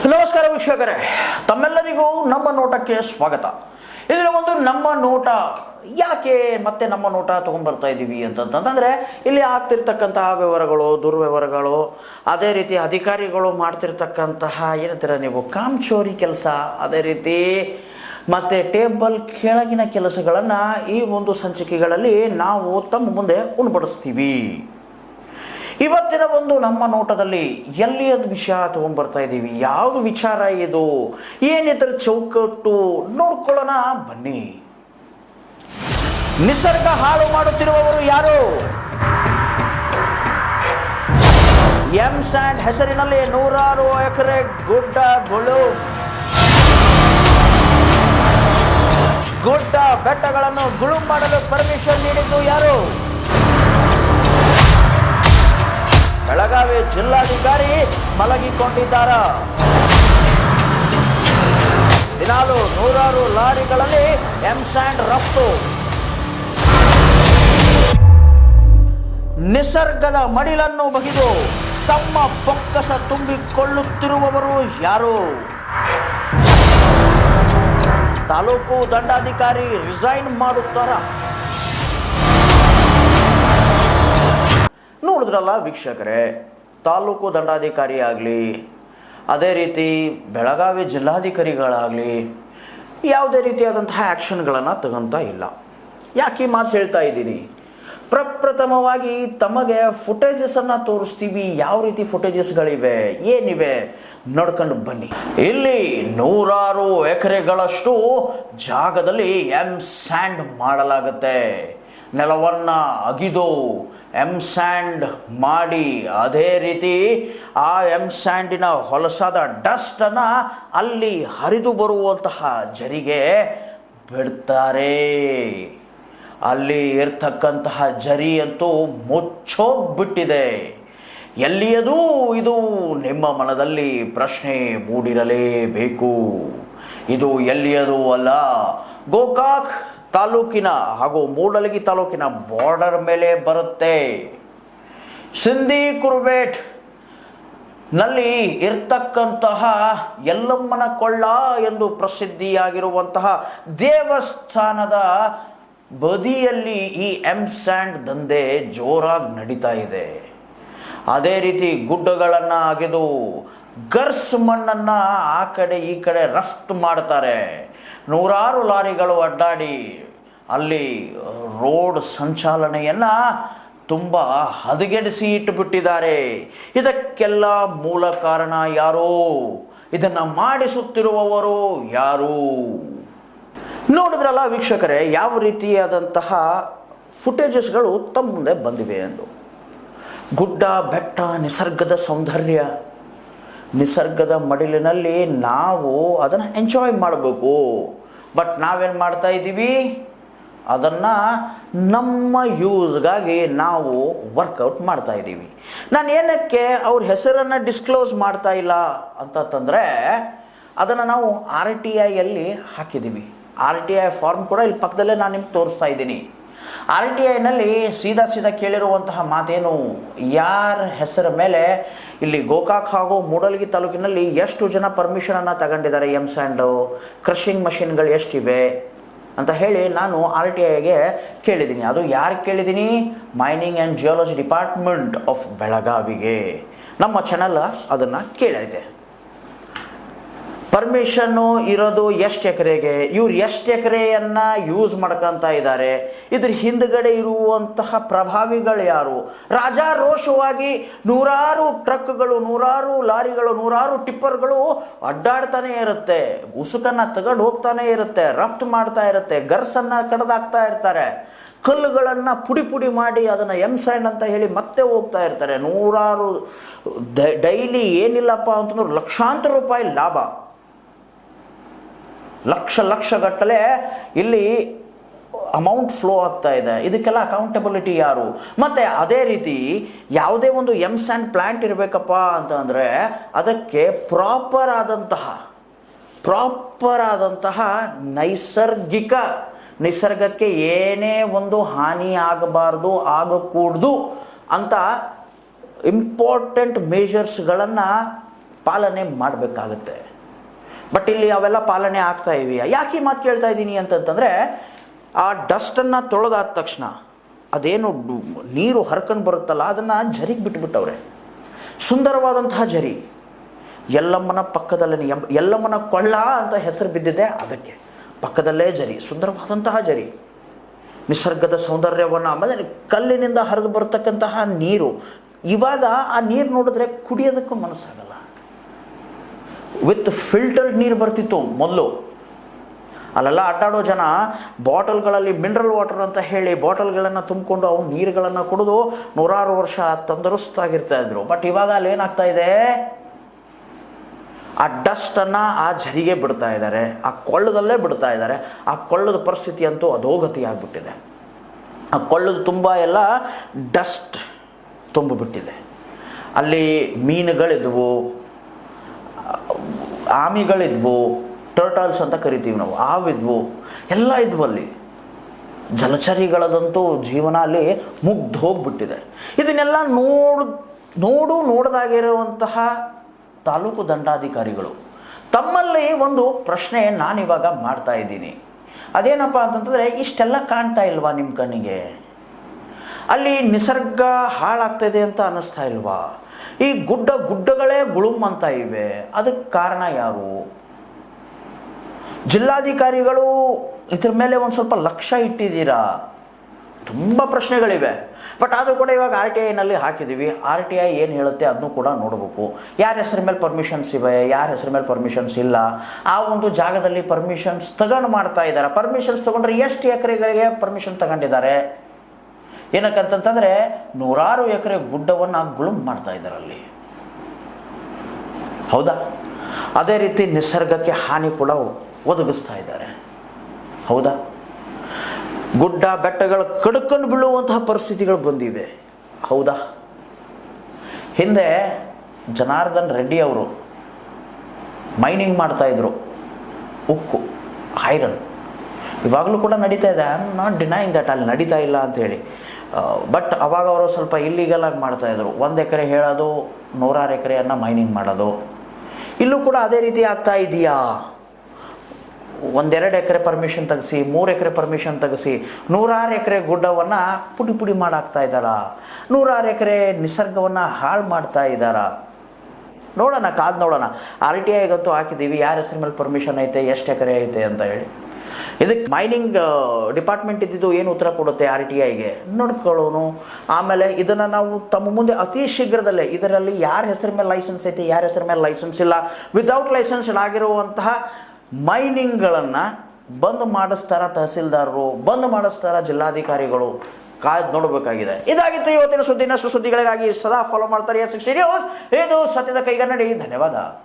ನಮಸ್ಕಾರ ವೀಕ್ಷಕರೇ, ತಮ್ಮೆಲ್ಲರಿಗೂ ನಮ್ಮ ನೋಟಕ್ಕೆ ಸ್ವಾಗತ. ಇದರ ಒಂದು ನಮ್ಮ ನೋಟ ಯಾಕೆ ಮತ್ತೆ ನಮ್ಮ ನೋಟ ತೊಗೊಂಡ್ಬರ್ತಾ ಇದ್ದೀವಿ ಅಂತಂತಂದರೆ, ಇಲ್ಲಿ ಆಗ್ತಿರ್ತಕ್ಕಂತಹ ವ್ಯವಹಾರಗಳು, ದುರ್ವ್ಯವಹಾರಗಳು, ಅದೇ ರೀತಿ ಅಧಿಕಾರಿಗಳು ಮಾಡ್ತಿರ್ತಕ್ಕಂತಹ ಏನಂತೀರ ನೀವು ಕಾಮಚೋರಿ ಕೆಲಸ, ಅದೇ ರೀತಿ ಮತ್ತು ಟೇಬಲ್ ಕೆಳಗಿನ ಕೆಲಸಗಳನ್ನು ಈ ಒಂದು ಸಂಚಿಕೆಗಳಲ್ಲಿ ನಾವು ತಮ್ಮ ಮುಂದೆ ಉಣಬಡಿಸ್ತೀವಿ. ಇವತ್ತಿನ ಒಂದು ನಮ್ಮ ನೋಟದಲ್ಲಿ ಎಲ್ಲಿಯದ ವಿಷಯ ತಗೊಂಡ್ಬರ್ತಾ ಇದ್ದೀವಿ, ಯಾವುದು ವಿಚಾರ ಇದು, ಏನಿದ್ರ ಚೌಕಟ್ಟು ನೋಡ್ಕೊಳ್ಳೋಣ ಬನ್ನಿ. ನಿಸರ್ಗ ಹಾಳು ಮಾಡುತ್ತಿರುವವರು ಯಾರು? ಎಂ ಸ್ಯಾಂಡ್ ಹೆಸರಿನಲ್ಲಿ ನೂರಾರು ಎಕರೆ ಗುಡ್ಡ ಬೆಟ್ಟಗಳನ್ನು ಗುಳುಂ ಮಾಡಲು ಪರ್ಮಿಷನ್ ನೀಡಿದ್ದು ಯಾರು? ಬೆಳಗಾವಿ ಜಿಲ್ಲಾಧಿಕಾರಿ ಮಲಗಿಕೊಂಡಿದ್ದಾರ. ದಿನಾಲು ನೂರಾರು ಲಾರಿಗಳಲ್ಲಿ ಎಂ ಸ್ಯಾಂಡ್ ರಫ್ತು. ನಿಸರ್ಗದ ಮಡಿಲನ್ನು ಬಗೆದು ತಮ್ಮ ಬೊಕ್ಕಸ ತುಂಬಿಕೊಳ್ಳುತ್ತಿರುವವರು ಯಾರು? ತಾಲೂಕು ದಂಡಾಧಿಕಾರಿ ರಿಸೈನ್ ಮಾಡುತ್ತಾರ. ನೋಡಿದ್ರಲ್ಲ ವೀಕ್ಷಕರೇ, ತಾಲೂಕು ದಂಡಾಧಿಕಾರಿ ಆಗಲಿ, ಅದೇ ರೀತಿ ಬೆಳಗಾವಿ ಜಿಲ್ಲಾಧಿಕಾರಿಗಳಾಗಲಿ ಯಾವುದೇ ರೀತಿಯಾದಂತಹ ಆ್ಯಕ್ಷನ್ಗಳನ್ನು ತಗೊಂತಾ ಇಲ್ಲ. ಯಾಕೆ ಈ ಮಾತು ಹೇಳ್ತಾ ಇದ್ದೀನಿ? ಪ್ರಪ್ರಥಮವಾಗಿ ತಮಗೆ ಫುಟೇಜಸನ್ನು ತೋರಿಸ್ತೀವಿ. ಯಾವ ರೀತಿ ಫುಟೇಜಸ್ಗಳಿವೆ, ಏನಿವೆ ನೋಡ್ಕೊಂಡು ಬನ್ನಿ. ಇಲ್ಲಿ ನೂರಾರು ಎಕರೆಗಳಷ್ಟು ಜಾಗದಲ್ಲಿ ಎಂ ಸ್ಯಾಂಡ್ ಮಾಡಲಾಗುತ್ತೆ. ನೆಲವನ್ನು ಅಗಿದು ಎಂ ಸ್ಯಾಂಡ್ ಮಾಡಿ, ಅದೇ ರೀತಿ ಆ ಎಂ ಸ್ಯಾಂಡಿನ ಹೊಲಸಾದ ಡಸ್ಟನ್ನು ಅಲ್ಲಿ ಹರಿದು ಬರುವಂತಹ ಜರಿಗೆ ಬಿಡ್ತಾರೆ. ಅಲ್ಲಿ ಇರ್ತಕ್ಕಂತಹ ಜರಿ ಅಂತೂ ಮುಚ್ಚೋಗ್ಬಿಟ್ಟಿದೆ. ಎಲ್ಲಿಯದು ಇದು ನಿಮ್ಮ ಮನದಲ್ಲಿ ಪ್ರಶ್ನೆ ಮೂಡಿರಲೇಬೇಕು. ಇದು ಎಲ್ಲಿಯದು ಅಲ್ಲ, ಗೋಕಾಕ್ ತಾಲೂಕಿನ ಹಾಗೂ ಮೂಡಲಗಿ ತಾಲೂಕಿನ ಬಾರ್ಡರ್ ಮೇಲೆ ಬರುತ್ತೆ. ಸಿಂಧಿ ಕುರುಬೇಟ್ ನಲ್ಲಿ ಇರ್ತಕ್ಕಂತಹ ಯಲ್ಲಮ್ಮನ ಕೊಳ್ಳ ಎಂದು ಪ್ರಸಿದ್ಧಿಯಾಗಿರುವಂತಹ ದೇವಸ್ಥಾನದ ಬದಿಯಲ್ಲಿ ಈ ಎಂ ಸ್ಯಾಂಡ್ ದಂಧೆ ಜೋರಾಗಿ ನಡೀತಾ ಇದೆ. ಅದೇ ರೀತಿ ಗುಡ್ಡಗಳನ್ನು ಅಗೆದು ಗರ್ಸ್ ಮಣ್ಣನ್ನು ಆ ಕಡೆ ಈ ಕಡೆ ರಫ್ತು ಮಾಡ್ತಾರೆ. ನೂರಾರು ಲಾರಿಗಳು ಅಡ್ಡಾಡಿ ಅಲ್ಲಿ ರೋಡ್ ಸಂಚಾಲನೆಯನ್ನು ತುಂಬ ಹದಗೆಡಿಸಿ ಇಟ್ಟುಬಿಟ್ಟಿದ್ದಾರೆ. ಇದಕ್ಕೆಲ್ಲ ಮೂಲ ಕಾರಣ ಯಾರು? ಇದನ್ನು ಮಾಡಿಸುತ್ತಿರುವವರು ಯಾರು? ನೋಡಿದ್ರಲ್ಲ ವೀಕ್ಷಕರೇ, ಯಾವ ರೀತಿಯಾದಂತಹ ಫುಟೇಜಸ್ಗಳು ತಮ್ಮ ಮುಂದೆ ಬಂದಿವೆ ಎಂದು. ಗುಡ್ಡ ಬೆಟ್ಟ, ನಿಸರ್ಗದ ಸೌಂದರ್ಯ, ನಿಸರ್ಗದ ಮಡಿಲಿನಲ್ಲಿ ನಾವು ಅದನ್ನು ಎಂಜಾಯ್ ಮಾಡಬೇಕು. ಬಟ್ ನಾವೇನು ಮಾಡ್ತಾ ಇದ್ದೀವಿ? ಅದನ್ನು ನಮ್ಮ ಯೂಸ್ಗಾಗಿ ನಾವು ವರ್ಕೌಟ್ ಮಾಡ್ತಾ ಇದ್ದೀವಿ. ನಾನು ಏನಕ್ಕೆ ಅವ್ರ ಹೆಸರನ್ನು ಡಿಸ್ಕ್ಲೋಸ್ ಮಾಡ್ತಾ ಇಲ್ಲ ಅಂತಂದರೆ, ಅದನ್ನು ನಾವು RTIಯಲ್ಲಿ ಹಾಕಿದ್ದೀವಿ. RTI ಫಾರ್ಮ್ ಕೂಡ ಇಲ್ಲಿ ಪಕ್ಕದಲ್ಲೇ ನಾನು ನಿಮ್ಗೆ ತೋರಿಸ್ತಾ ಇದ್ದೀನಿ. RTIನಲ್ಲಿ ಸೀದಾ ಕೇಳಿರುವಂತಹ ಮಾತೇನು, ಯಾರ ಹೆಸರ ಮೇಲೆ ಇಲ್ಲಿ ಗೋಕಾಕ್ ಹಾಗೂ ಮೂಡಲಗಿ ತಾಲೂಕಿನಲ್ಲಿ ಎಷ್ಟು ಜನ ಪರ್ಮಿಷನನ್ನು ತಗೊಂಡಿದ್ದಾರೆ, ಎಂ ಸ್ಯಾಂಡು ಕ್ರಷಿಂಗ್ ಮಷಿನ್ಗಳು ಎಷ್ಟಿವೆ ಅಂತ ಹೇಳಿ ನಾನು RTIಗೆ ಕೇಳಿದ್ದೀನಿ. ಅದು ಯಾರಿಗೆ ಕೇಳಿದ್ದೀನಿ? Mining and geology department of ಬೆಳಗಾವಿಗೆ. ನಮ್ಮ ಚಾನಲ್ ಅದನ್ನು ಕೇಳಿದೆ. ಪರ್ಮಿಷನ್ನು ಇರೋದು ಎಷ್ಟು ಎಕರೆಗೆ, ಇವ್ರು ಎಷ್ಟು ಎಕರೆಯನ್ನು ಯೂಸ್ ಮಾಡ್ಕೊತ ಇದ್ದಾರೆ, ಇದ್ರ ಹಿಂದ್ಗಡೆ ಇರುವಂತಹ ಪ್ರಭಾವಿಗಳು ಯಾರು? ರಾಜಾರೋಷವಾಗಿ ನೂರಾರು ಟ್ರಕ್ಗಳು, ನೂರಾರು ಲಾರಿಗಳು, ನೂರಾರು ಟಿಪ್ಪರ್ಗಳು ಅಡ್ಡಾಡ್ತಾನೆ ಇರುತ್ತೆ. ಉಸುಕನ್ನು ತಗೊಂಡು ಹೋಗ್ತಾನೆ ಇರುತ್ತೆ, ರಫ್ತು ಮಾಡ್ತಾ ಇರುತ್ತೆ, ಗರ್ಸನ್ನು ಕಡ್ದಾಕ್ತಾ ಇರ್ತಾರೆ, ಕಲ್ಲುಗಳನ್ನು ಪುಡಿ ಮಾಡಿ ಅದನ್ನು ಎಂ ಸ್ಯಾಂಡ್ ಅಂತ ಹೇಳಿ ಮತ್ತೆ ಹೋಗ್ತಾ ಇರ್ತಾರೆ. ನೂರಾರು ಡೈಲಿ ಏನಿಲ್ಲಪ್ಪ ಅಂತಂದ್ರೆ ಲಕ್ಷಾಂತರ ರೂಪಾಯಿ ಲಾಭ, ಲಕ್ಷ ಗಟ್ಟಲೆ ಇಲ್ಲಿ ಅಮೌಂಟ್ ಫ್ಲೋ ಆಗ್ತಾ ಇದೆ. ಇದಕ್ಕೆಲ್ಲ ಅಕೌಂಟಬಿಲಿಟಿ ಯಾರು? ಮತ್ತು ಅದೇ ರೀತಿ ಯಾವುದೇ ಒಂದು ಎಂ ಸ್ಯಾಂಡ್ ಪ್ಲ್ಯಾಂಟ್ ಇರಬೇಕಪ್ಪ ಅಂತಂದರೆ ಅದಕ್ಕೆ ಪ್ರಾಪರ್ ಆದಂತಹ ನಿಸರ್ಗಕ್ಕೆ ಏನೇ ಒಂದು ಹಾನಿ ಆಗಬಾರ್ದು, ಆಗಕೂಡ್ದು ಅಂತ ಇಂಪಾರ್ಟೆಂಟ್ ಮೇಜರ್ಸ್ಗಳನ್ನು ಪಾಲನೆ ಮಾಡಬೇಕಾಗತ್ತೆ. ಬಟ್ ಇಲ್ಲಿ ಅವೆಲ್ಲ ಪಾಲನೆ ಆಗ್ತಾ ಇವೆಯಾ? ಯಾಕೆ ಈ ಮಾತು ಕೇಳ್ತಾ ಇದ್ದೀನಿ ಅಂತಂತಂದರೆ, ಆ ಡಸ್ಟನ್ನು ತೊಳೆದಾದ ತಕ್ಷಣ ಅದೇನು ನೀರು ಹರ್ಕೊಂಡು ಬರುತ್ತಲ್ಲ, ಅದನ್ನು ಜರಿಗೆ ಬಿಟ್ಬಿಟ್ಟವ್ರೆ. ಸುಂದರವಾದಂತಹ ಜರಿ, ಯಲ್ಲಮ್ಮನ ಪಕ್ಕದಲ್ಲೇ, ಯಲ್ಲಮ್ಮನ ಕೊಳ್ಳ ಅಂತ ಹೆಸರು ಬಿದ್ದಿದೆ ಅದಕ್ಕೆ. ಪಕ್ಕದಲ್ಲೇ ಜರಿ, ಸುಂದರವಾದಂತಹ ಜರಿ, ನಿಸರ್ಗದ ಸೌಂದರ್ಯವನ್ನು. ಆಮೇಲೆ ಕಲ್ಲಿನಿಂದ ಹರಿದು ಬರತಕ್ಕಂತಹ ನೀರು, ಇವಾಗ ಆ ನೀರು ನೋಡಿದ್ರೆ ಕುಡಿಯೋದಕ್ಕೂ ಮನಸ್ಸಾಗಲ್ಲ. ವಿತ್ ಫಿಲ್ಟರ್ಡ್ ನೀರು ಬರ್ತಿತ್ತು ಮೊದಲು. ಅಲ್ಲೆಲ್ಲ ಅಡ್ಡಾಡೋ ಜನ ಬಾಟಲ್ಗಳಲ್ಲಿ ಮಿನರಲ್ ವಾಟರ್ ಅಂತ ಹೇಳಿ ಬಾಟಲ್ಗಳನ್ನು ತುಂಬಿಕೊಂಡು ಅವು ನೀರುಗಳನ್ನು ಕುಡಿದು ನೂರಾರು ವರ್ಷ ತಂದರುಸ್ತಾಗಿರ್ತಾ ಇದ್ರು. ಬಟ್ ಇವಾಗ ಅಲ್ಲಿ ಏನಾಗ್ತಾ ಇದೆ, ಆ ಡಸ್ಟನ್ನು ಆ ಝರಿಗೆ ಬಿಡ್ತಾ ಇದ್ದಾರೆ, ಆ ಕೊಳ್ಳದಲ್ಲೇ ಬಿಡ್ತಾ ಇದ್ದಾರೆ. ಆ ಕೊಳ್ಳದ ಪರಿಸ್ಥಿತಿ ಅಂತೂ ಅಧೋಗತಿ ಆಗಿಬಿಟ್ಟಿದೆ. ಆ ಕೊಳ್ಳದ ತುಂಬ ಎಲ್ಲ ಡಸ್ಟ್ ತುಂಬಿಬಿಟ್ಟಿದೆ. ಅಲ್ಲಿ ಮೀನುಗಳಿದ್ವು, ಆಮಿಗಳಿದ್ವು, ಟರ್ಟಲ್ಸ್ ಅಂತ ಕರಿತೀವಿ ನಾವು, ಆವಿದ್ವು, ಎಲ್ಲ ಇದ್ವು ಅಲ್ಲಿ. ಜಲಚರಿಗಳದಂತೂ ಜೀವನ ಅಲ್ಲಿ ಮುಗ್ದು ಹೋಗ್ಬಿಟ್ಟಿದೆ. ಇದನ್ನೆಲ್ಲ ನೋಡದಾಗಿರುವಂತಹ ತಾಲೂಕು ದಂಡಾಧಿಕಾರಿಗಳು ತಮ್ಮಲ್ಲಿ ಒಂದು ಪ್ರಶ್ನೆ ನಾನಿವಾಗ ಮಾಡ್ತಾ ಇದ್ದೀನಿ. ಅದೇನಪ್ಪ ಅಂತಂತಂದರೆ, ಇಷ್ಟೆಲ್ಲ ಕಾಣ್ತಾ ಇಲ್ವಾ ನಿಮ್ಮ ಕಣ್ಣಿಗೆ? ಅಲ್ಲಿ ನಿಸರ್ಗ ಹಾಳಾಗ್ತಾಯಿದೆ ಅಂತ ಅನ್ನಿಸ್ತಾ ಇಲ್ವಾ? ಈ ಗುಡ್ಡಗಳೇ ಗುಳುಮ್ ಅಂತ ಇವೆ, ಅದಕ್ಕೆ ಕಾರಣ ಯಾರು? ಜಿಲ್ಲಾಧಿಕಾರಿಗಳು ಇದ್ರ ಮೇಲೆ ಒಂದು ಸ್ವಲ್ಪ ಲಕ್ಷ್ಯ ಇಟ್ಟಿದ್ದೀರಾ? ತುಂಬ ಪ್ರಶ್ನೆಗಳಿವೆ. ಬಟ್ ಆದರೂ ಕೂಡ ಇವಾಗ RTIನಲ್ಲಿ ಹಾಕಿದ್ದೀವಿ. RTI ಏನು ಹೇಳುತ್ತೆ ಅದನ್ನು ಕೂಡ ನೋಡಬೇಕು. ಯಾರ ಹೆಸರ ಮೇಲೆ ಪರ್ಮಿಷನ್ಸ್ ಇವೆ, ಯಾರ ಹೆಸರ ಮೇಲೆ ಪರ್ಮಿಷನ್ಸ್ ಇಲ್ಲ, ಆ ಒಂದು ಜಾಗದಲ್ಲಿ ಪರ್ಮಿಷನ್ಸ್ ತಗೊಂಡು ಮಾಡ್ತಾ ಇದ್ದಾರೆ. ಪರ್ಮಿಷನ್ಸ್ ತೊಗೊಂಡ್ರೆ ಎಷ್ಟು ಎಕರೆಗಳಿಗೆ ಪರ್ಮಿಷನ್ ತಗೊಂಡಿದ್ದಾರೆ? ಏನಕ್ಕಂತಂದರೆ ನೂರಾರು ಎಕರೆ ಗುಡ್ಡವನ್ನು ಗುಳುಮ್ ಮಾಡ್ತಾ ಇದ್ದಾರೆ ಅಲ್ಲಿ. ಹೌದಾ? ಅದೇ ರೀತಿ ನಿಸರ್ಗಕ್ಕೆ ಹಾನಿ ಕೂಡ ಒದಗಿಸ್ತಾ ಇದ್ದಾರೆ. ಹೌದಾ? ಗುಡ್ಡ ಬೆಟ್ಟಗಳು ಕಡ್ಕೊಂಡು ಬೀಳುವಂತಹ ಪರಿಸ್ಥಿತಿಗಳು ಬಂದಿವೆ. ಹೌದಾ? ಹಿಂದೆ ಜನಾರ್ದನ್ ರೆಡ್ಡಿ ಅವರು ಮೈನಿಂಗ್ ಮಾಡ್ತಾಯಿದ್ರು, ಉಕ್ಕು, ಐರನ್. ಇವಾಗಲೂ ಕೂಡ ನಡೀತಾ ಇದೆ. I am not denying that ಅಲ್ಲಿ ನಡೀತಾ ಇಲ್ಲ ಅಂಥೇಳಿ. ಬಟ್ ಅವಾಗ ಅವರು ಸ್ವಲ್ಪ ಇಲ್ಲಿಗಲ್ ಆಗಿ ಮಾಡ್ತಾಯಿದ್ರು. 1 ಎಕರೆ ಹೇಳೋದು, 100 ಎಕರೆಯನ್ನು ಮೈನಿಂಗ್ ಮಾಡೋದು. ಇಲ್ಲೂ ಕೂಡ ಅದೇ ರೀತಿ ಆಗ್ತಾ ಇದೆಯಾ? 1-2 ಎಕರೆ ಪರ್ಮಿಷನ್ ತೆಗೆಸಿ, 3 ಎಕರೆ ಪರ್ಮಿಷನ್ ತೆಗೆಸಿ 100 ಎಕರೆ ಗುಡ್ಡವನ್ನು ಪುಡಿ ಮಾಡಾಕ್ತಾ ಇದ್ದಾರಾ? 100 ಎಕರೆ ನಿಸರ್ಗವನ್ನು ಹಾಳು ಮಾಡ್ತಾ ಇದ್ದಾರಾ? ನೋಡೋಣ, ಕಾದು ನೋಡೋಣ. RTIಗಂತೂ ಹಾಕಿದ್ದೀವಿ, ಯಾರ ಹೆಸರ ಮೇಲೆ ಪರ್ಮಿಷನ್ ಐತೆ, ಎಷ್ಟು ಎಕರೆ ಐತೆ ಅಂತ ಹೇಳಿ. ಇದಕ್ಕೆ ಮೈನಿಂಗ್ ಡಿಪಾರ್ಟ್ಮೆಂಟ್ ಇದ್ದಿದ್ದು ಏನು ಉತ್ತರ ಕೊಡುತ್ತೆ RTIಗೆ ನೋಡ್ಕೊಳ್ಳೋನು. ಆಮೇಲೆ ಇದನ್ನು ನಾವು ತಮ್ಮ ಮುಂದೆ ಅತಿ ಶೀಘ್ರದಲ್ಲೇ ಇದರಲ್ಲಿ ಯಾರ ಹೆಸರ ಮೇಲೆ ಲೈಸೆನ್ಸ್ ಐತೆ, ಯಾರ ಹೆಸರ ಮೇಲೆ ಲೈಸೆನ್ಸ್ ಇಲ್ಲ, ವಿದೌಟ್ ಲೈಸೆನ್ಸ್ ಆಗಿರುವಂತಹ ಮೈನಿಂಗ್ಗಳನ್ನು ಬಂದ್ ಮಾಡಿಸ್ತಾರ ತಹಸೀಲ್ದಾರರು, ಬಂದ್ ಮಾಡಿಸ್ತಾರ ಜಿಲ್ಲಾಧಿಕಾರಿಗಳು, ಕಾಯ್ದು ನೋಡಬೇಕಾಗಿದೆ. ಇದಾಗಿತ್ತು ಇವತ್ತಿನ ಸುದ್ದಿ. ಇನ್ನಷ್ಟು ಸುದ್ದಿಗಳಿಗಾಗಿ ಸದಾ ಫಾಲೋ ಮಾಡ್ತಾರೆ S60 ನ್ಯೂಸ್. ಇದು ಸತ್ಯದ ಕೈಗನ್ನಡಿ. ಧನ್ಯವಾದ.